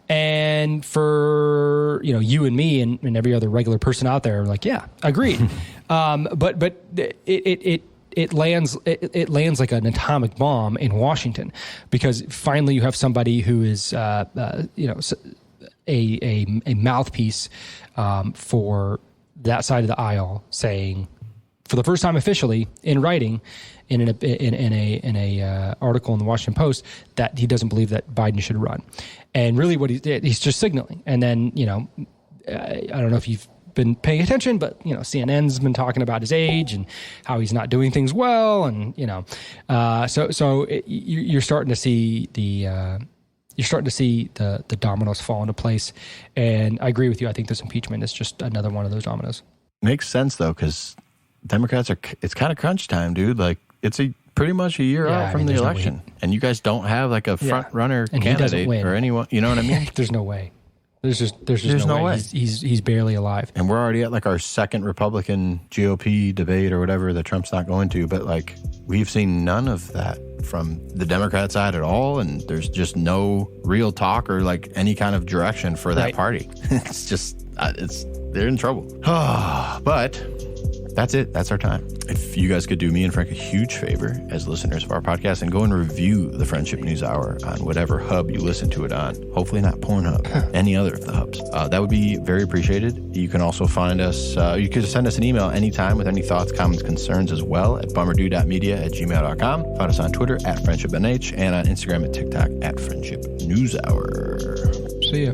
And for, you and me and every other regular person out there, like, yeah, agreed. But it lands like an atomic bomb in Washington, because finally you have somebody who is a mouthpiece for that side of the aisle, saying for the first time officially in writing in a article in the Washington Post that he doesn't believe that Biden should run. And really what he did, he's just signaling. And then I don't know if you've been paying attention, but CNN's been talking about his age and how he's not doing things well, and you're starting to see the dominoes fall into place. And I agree with you. I think this impeachment is just another one of those dominoes. Makes sense though, because Democrats it's kind of crunch time, dude. Like it's pretty much a year out from the election, and you guys don't have like a front runner candidate or anyone. You know what I mean? There's no way. There's just no way. He's barely alive. And we're already at like our second Republican GOP debate or whatever that Trump's not going to. But like we've seen none of that from the Democrat side at all. And there's just no real talk or like any kind of direction for that party. It's just, they're in trouble. But that's it. That's our time. If you guys could do me and Frank a huge favor as listeners of our podcast and go and review the Friendship News Hour on whatever hub you listen to it on, hopefully not Pornhub, any other of the hubs, that would be very appreciated. You can also find us, you could send us an email anytime with any thoughts, comments, concerns as well at bummerdude.media@gmail.com. Find us on Twitter at FriendshipNH and on Instagram and TikTok at Friendship News Hour. See ya.